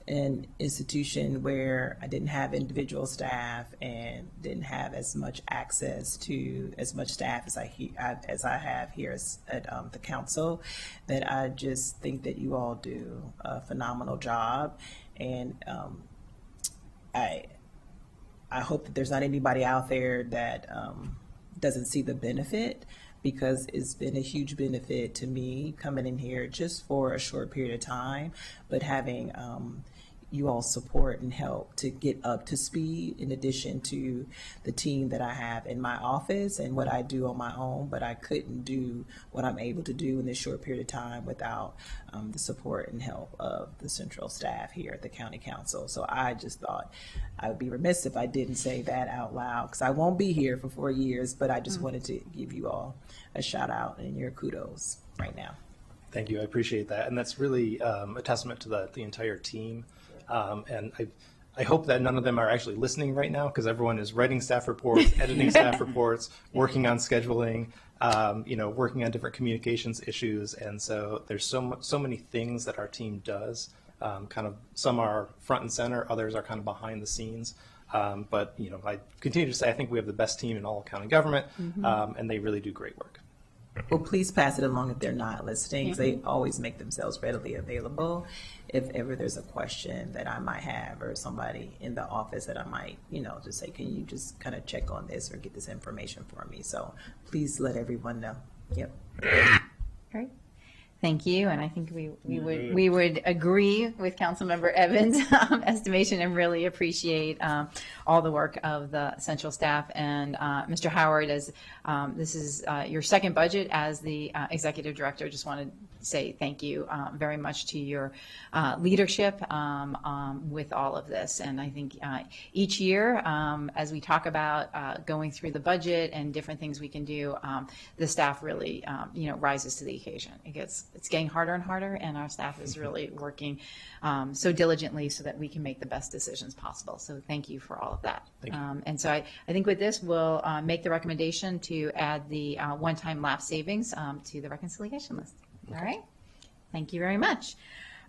an institution where I didn't have individual staff and didn't have as much access to as much staff as I have here at the council, that I just think that you all do a phenomenal job, and I hope that there's not anybody out there that doesn't see the benefit, because it's been a huge benefit to me coming in here just for a short period of time, but having you all support and help to get up to speed, in addition to the team that I have in my office and what I do on my own, but I couldn't do what I'm able to do in this short period of time without the support and help of the central staff here at the county council. So I just thought I would be remiss if I didn't say that out loud, because I won't be here for 4 years, but I just wanted to give you all a shout out and your kudos right now. Thank you, I appreciate that. And that's really a testament to the entire team. And I hope that none of them are actually listening right now, because everyone is writing staff reports, editing staff reports, working on scheduling, working on different communications issues. And so there's so many things that our team does. Kind of some are front and center, others are kind of behind the scenes. But I continue to say I think we have the best team in all of county government, and they really do great work. Well, please pass it along if they're not listening, because they always make themselves readily available if ever there's a question that I might have, or somebody in the office that I might, just say, can you just kind of check on this or get this information for me? So please let everyone know. Yep. Great. Thank you, and I think we would agree with Councilmember Evans' estimation and really appreciate all the work of the central staff. And Mr. Howard, as this is your second budget as the executive director, just want to say thank you very much to your leadership with all of this. And I think each year, as we talk about going through the budget and different things we can do, the staff really rises to the occasion. It's getting harder and harder, and our staff is really working so diligently so that we can make the best decisions possible. So thank you for all of that. And so I think with this, we'll make the recommendation to add the one-time lapse savings to the reconciliation list. All right. Thank you very much.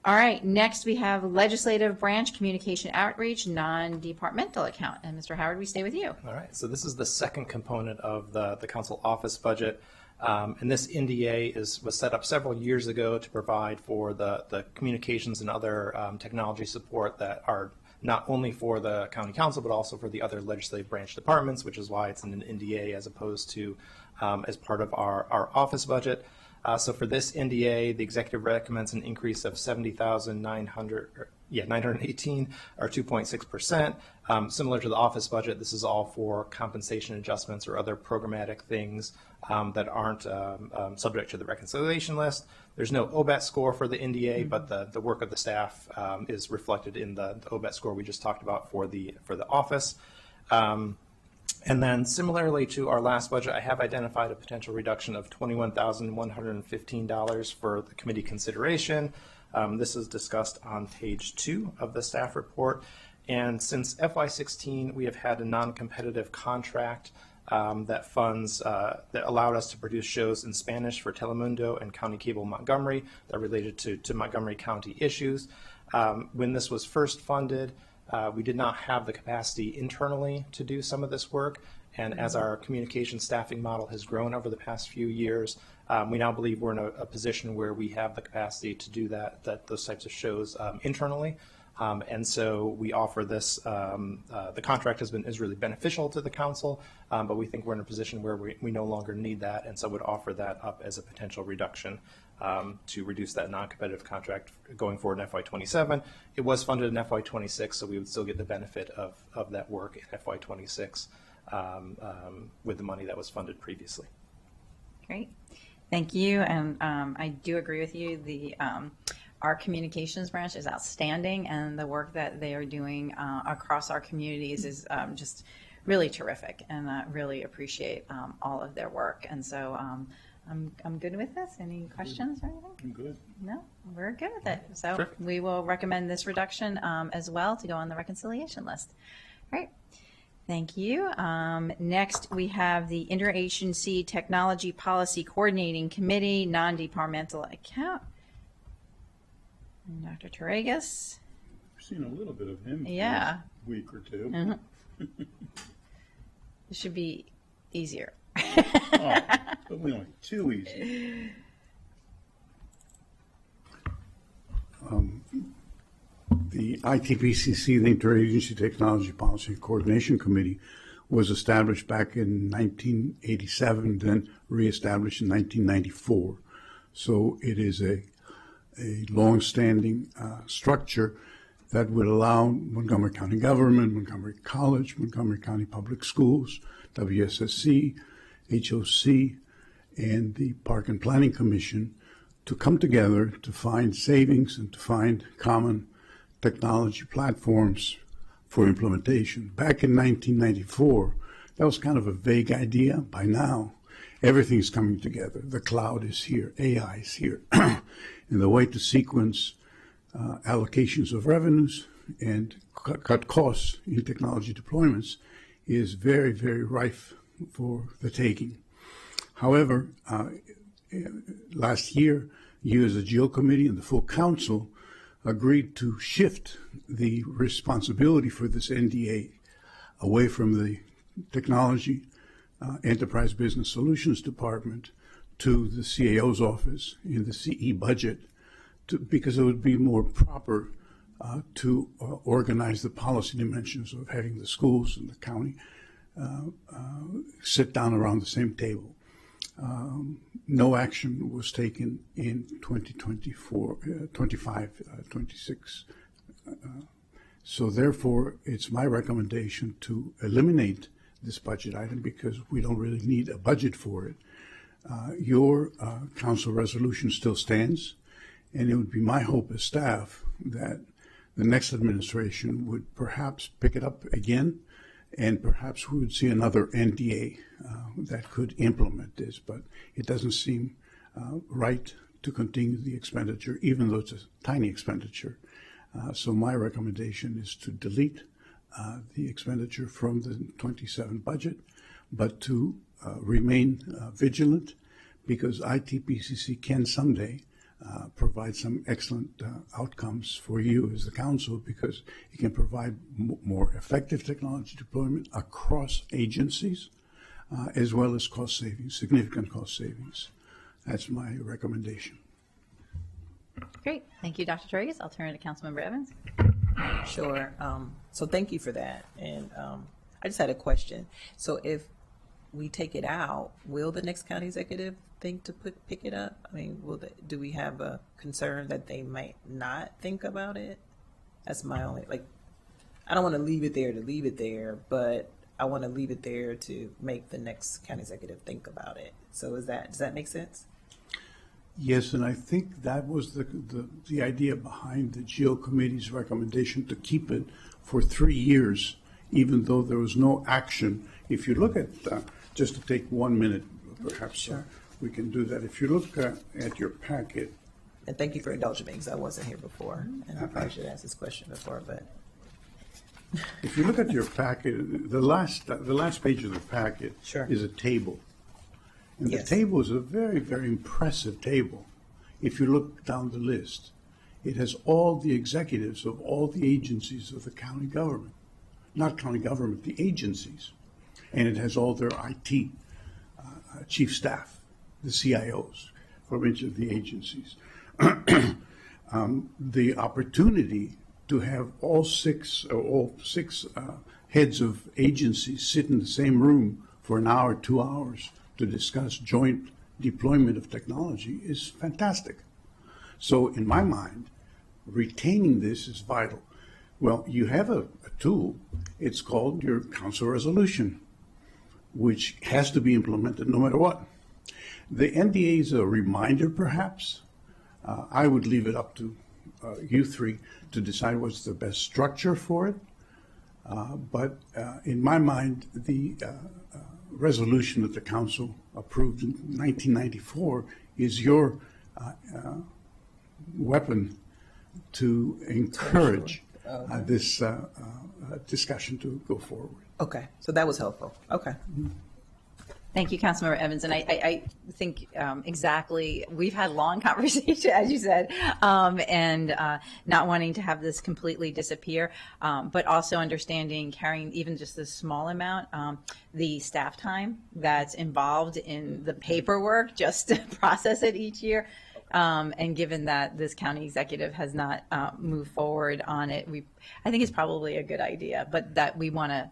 All right. Next, we have legislative branch communication outreach non-departmental account. And Mr. Howard, we stay with you. All right. So this is the second component of the council office budget. And this NDA was set up several years ago to provide for the communications and other technology support that are not only for the county council, but also for the other legislative branch departments, which is why it's in an NDA as opposed to as part of our office budget. So for this NDA, the executive recommends an increase of $70,918, or 2.6%. Similar to the office budget, this is all for compensation adjustments or other programmatic things that aren't subject to the reconciliation list. There's no OBET score for the NDA, but the work of the staff is reflected in the OBET score we just talked about for the office. And then similarly to our last budget, I have identified a potential reduction of $21,115 for the committee consideration. This is discussed on page 2 of the staff report. And since FY16, we have had a non-competitive contract that funds, that allowed us to produce shows in Spanish for Telemundo and County Cable Montgomery that related to Montgomery County issues. When this was first funded, we did not have the capacity internally to do some of this work. And as our communication staffing model has grown over the past few years, we now believe we're in a position where we have the capacity to do those types of shows internally. And so we offer this, the contract is really beneficial to the council, but we think we're in a position where we no longer need that, and so would offer that up as a potential reduction to reduce that non-competitive contract going forward in FY27. It was funded in FY26, so we would still get the benefit of that work in FY26 with the money that was funded previously. Great. Thank you. And I do agree with you. Our communications branch is outstanding, and the work that they are doing across our communities is just really terrific, and I really appreciate all of their work. And so I'm good with this. Any questions or anything? I'm good. No, we're good with it. So Terrific. we will recommend this reduction as well to go on the reconciliation list. All right. Thank you. Next, we have the Interagency Technology Policy Coordinating Committee, non-departmental account. Dr. Torregas. I've seen a little bit of him Yeah. this week or two. It should be easier. Oh, but we only too easy. The ITPCC, the Interagency Technology Policy Coordination Committee, was established back in 1987, then reestablished in 1994. So it is a long-standing structure that would allow Montgomery County government, Montgomery College, Montgomery County Public Schools, WSSC, HOC, and the Park and Planning Commission to come together to find savings and to find common technology platforms for implementation. Back in 1994, that was kind of a vague idea. By now, everything's coming together. The cloud is here, AI is here. And the way to sequence allocations of revenues and cut costs in technology deployments is very, very rife for the taking. However, last year, you as a GEO committee and the full council agreed to shift the responsibility for this NDA away from the Technology Enterprise Business Solutions Department to the CAO's office in the CE budget, because it would be more proper to organize the policy dimensions of having the schools and the county sit down around the same table. No action was taken in 2024, 25, 26. So therefore, it's my recommendation to eliminate this budget item because we don't really need a budget for it. Your council resolution still stands, and it would be my hope as staff that the next administration would perhaps pick it up again, and perhaps we would see another NDA that could implement this. But it doesn't seem right to continue the expenditure, even though it's a tiny expenditure. So my recommendation is to delete the expenditure from the 27 budget, but to remain vigilant, because ITPCC can someday provide some excellent outcomes for you as the council, because it can provide more effective technology deployment across agencies, as well as cost savings, significant cost savings. That's my recommendation. Great. Thank you, Dr. Torres. I'll turn it to Councilmember Evans. Sure. So thank you for that. And I just had a question. So if we take it out, will the next county executive think to pick it up? I mean, do we have a concern that they might not think about it? That's my only, I don't want to leave it there to leave it there, but I want to leave it there to make the next county executive think about it. So does that make sense? Yes, and I think that was the idea behind the GEO committee's recommendation to keep it for 3 years even though there was no action. If you look at, just to take 1 minute, perhaps we can do that. If you look at your packet, And thank you for indulging me, because I wasn't here before, and I probably should ask this question before, but. if you look at your packet, the last page of the packet Sure. is a table. And Yes. the table is a very, very impressive table. If you look down the list, it has all the executives of all the agencies of the county government. Not county government, the agencies. And it has all their IT chief staff, the CIOs from each of the agencies. The opportunity to have all six heads of agencies sit in the same room for an hour, 2 hours to discuss joint deployment of technology is fantastic. So in my mind, retaining this is vital. Well, you have a tool. It's called your council resolution, which has to be implemented no matter what. The NDA is a reminder, perhaps. I would leave it up to you three to decide what's the best structure for it. But in my mind, the resolution that the council approved in 1994 is your weapon to encourage this discussion to go forward. Okay, so that was helpful. Okay. Thank you, Councilmember Evans. And I think exactly, we've had long conversation, as you said, and not wanting to have this completely disappear, but also understanding carrying even just this small amount, the staff time that's involved in the paperwork just to process it each year. And given that this county executive has not moved forward on it, I think it's probably a good idea, but that we want to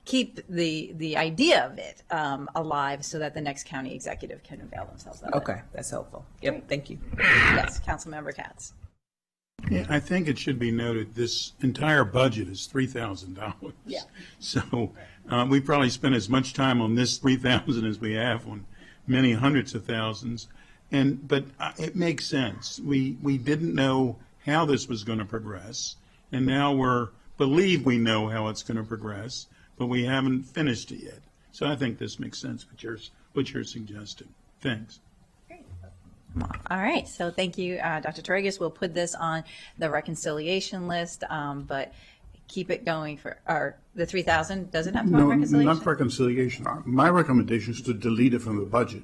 keep the idea of it alive so that the next county executive can avail themselves of it. Okay, that's helpful. Yep, thank you. Yes, Councilmember Katz. Yeah, I think it should be noted, this entire budget is $3,000. Yeah. So we probably spent as much time on this $3,000 as we have on many hundreds of thousands. But it makes sense. We didn't know how this was going to progress, and now believe we know how it's going to progress, but we haven't finished it yet. So I think this makes sense, what you're suggesting. Thanks. All right, so thank you, Dr. Torregas. We'll put this on the reconciliation list, but keep it going for, the 3,000 doesn't have to go on No, reconciliation? not reconciliation. My recommendation is to delete it from the budget.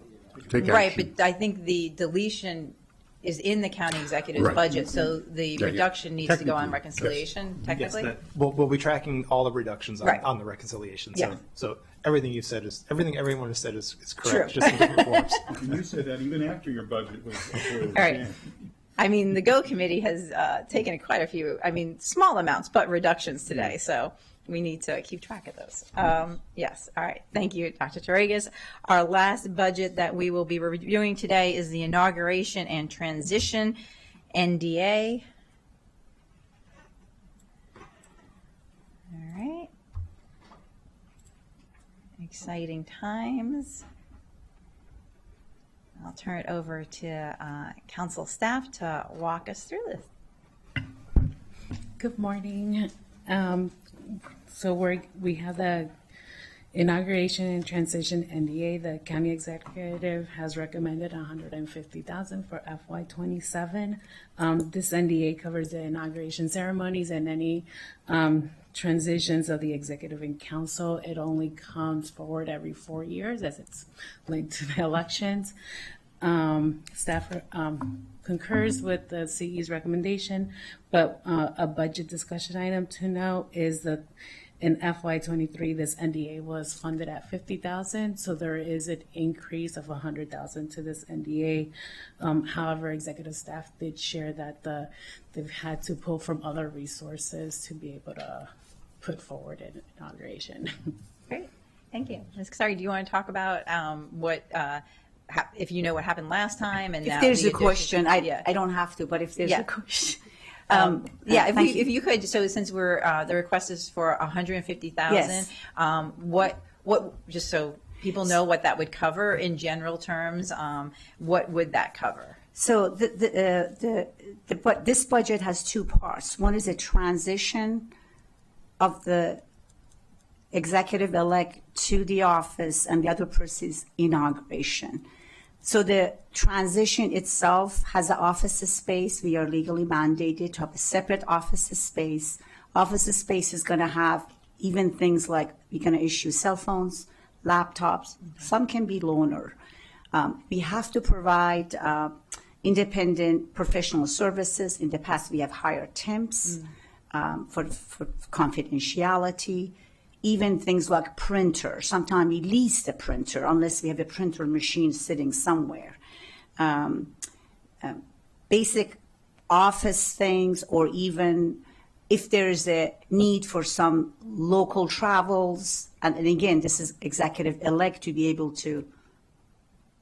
Take Right, action. but I think the deletion is in the county executive's Right. budget, so the reduction needs to go on Technically, reconciliation, technically? We'll be tracking all the reductions Right. on the reconciliation. Yeah. So everything you said everything everyone has said is correct, True. just in different forms. And you said that even after your budget was approved. All right. Yeah. I mean, the GO committee has taken quite a few, small amounts, but reductions today, so we need to keep track of those. Yes, all right. Thank you, Dr. Torregas. Our last budget that we will be reviewing today is the inauguration and transition NDA. All right. Exciting times. I'll turn it over to council staff to walk us through this. Good morning. So we have the inauguration and transition NDA. The county executive has recommended $150,000 for FY27. This NDA covers the inauguration ceremonies and any transitions of the executive and council. It only comes forward every 4 years as it's linked to the elections. Staff concurs with the CE's recommendation, but a budget discussion item to note is that in FY23, this NDA was funded at $50,000, so there is an increase of $100,000 to this NDA. However, executive staff did share that they've had to pull from other resources to be able to put forward an inauguration. Great, thank you. Ms. Kasari, do you want to talk about what, if you know what happened last time? And If now there's the a question, addition- I don't have to, but if there's Yeah. a question. If you could, so since we're, the request is for 150,000. Yes. What, just so people know what that would cover in general terms, what would that cover? So but this budget has two parts. One is a transition of the executive-elect to the office, and the other person is inauguration. So the transition itself has an office space. We are legally mandated to have a separate office space. Office space is going to have even things like we're going to issue cell phones, laptops. Some can be loaner. We have to provide independent professional services. In the past, we have hired temps for confidentiality. Even things like printer. Sometimes we lease the printer unless we have a printer machine sitting somewhere. Basic office things, or even if there's a need for some local travels. And again, this is executive-elect to be able to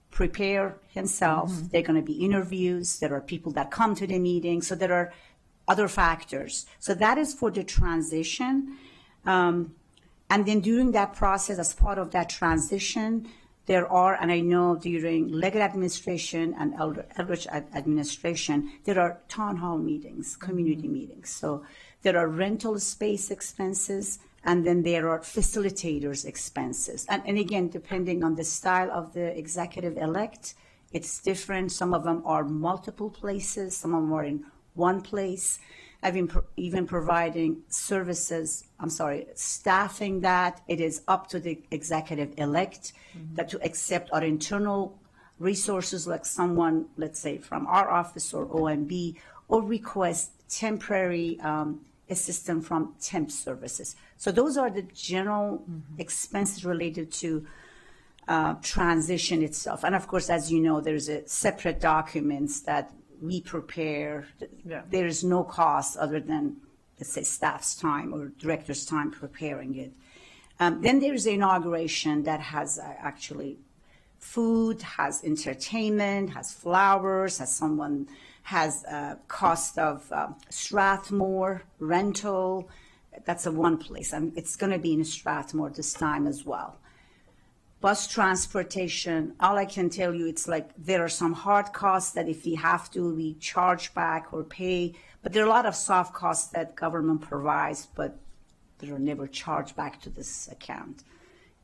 prepare himself. There are going to be interviews. There are people that come to the meeting. So there are other factors. So that is for the transition. And then during that process, as part of that transition, there are, and I know during Leggett administration and Eldridge administration, there are town hall meetings, community meetings. So there are rental space expenses, and then there are facilitators expenses. And again, depending on the style of the executive-elect, it's different. Some of them are multiple places. Some of them are in one place. I've been even providing staffing that. It is up to the executive-elect that to accept our internal resources, like someone, let's say, from our office or OMB, or request temporary assistance from temp services. So those are the general expenses related to transition itself. And of course, as you know, there's a separate documents that we prepare. There is no cost other than, let's say, staff's time or director's time preparing it. Then there's the inauguration that has actually food, has entertainment, has flowers, has cost of Strathmore rental. That's a one place, and it's going to be in Strathmore this time as well. Bus transportation, all I can tell you, it's like there are some hard costs that if we have to, we charge back or pay. But there are a lot of soft costs that government provides, but they are never charged back to this account.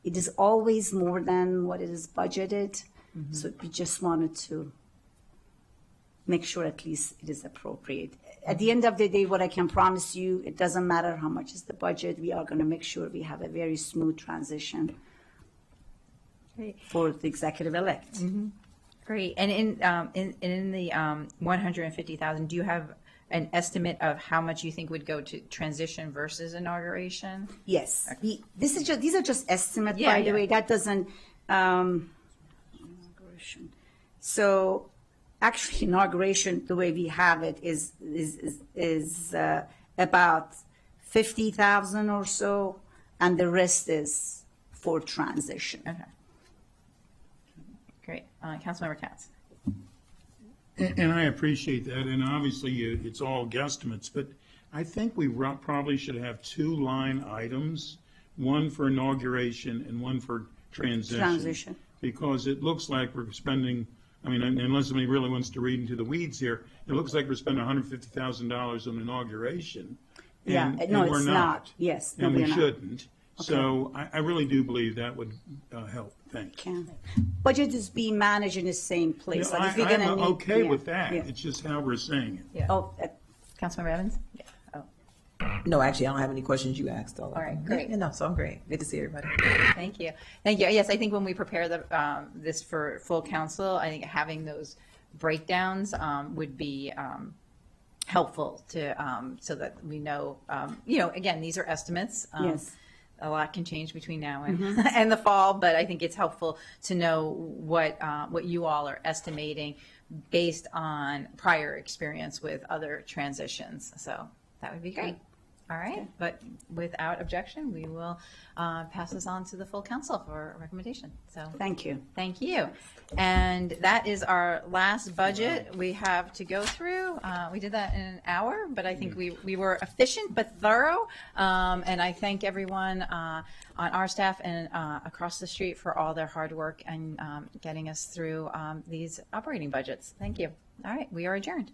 It is always more than what it is budgeted. So we just wanted to make sure at least it is appropriate. At the end of the day, what I can promise you, it doesn't matter how much is the budget. We are going to make sure we have a very smooth transition. Great. For the executive-elect. Great. And in the 150,000, do you have an estimate of how much you think would go to transition versus inauguration? Yes. These are just estimates, Yeah, by the yeah. way. That doesn't inauguration. So actually, inauguration, the way we have it is about 50,000 or so, and the rest is for transition. Okay. Great. Councilmember Katz. And I appreciate that, and obviously it's all guesstimates, but I think we probably should have two line items, one for inauguration and one for transition. Because it looks like we're spending, I mean, unless somebody really wants to read into the weeds here, it looks like we're spending $150,000 on inauguration. And we're it's not. Yes. And no, we we're not. shouldn't. So I really do believe that would help. Thanks. Budget is being managed in the same place. Yeah, Like if you're gonna I'm need- okay yeah, with that. yeah. It's just how we're saying it. Yeah. Oh, Councilmember Evans? Yeah. Oh, No, actually, I don't have any questions. You asked all of All right, them. great. Yeah, no, so I'm great. Good to see everybody. thank you. Thank you. Yes, I think when we prepare this for full council, I think having those breakdowns would be helpful to so that we know, again, these are estimates. Yes. A lot can change between now and, and the fall, but I think it's helpful to know what you all are estimating based on prior experience with other transitions. So that would be great. All right, but without objection, we will pass this on to the full council for a recommendation. So Thank you. thank you. And that is our last budget we have to go through. We did that in an hour, but I think we were efficient but thorough. And I thank everyone on our staff and across the street for all their hard work and getting us through these operating budgets. Thank you. All right, we are adjourned.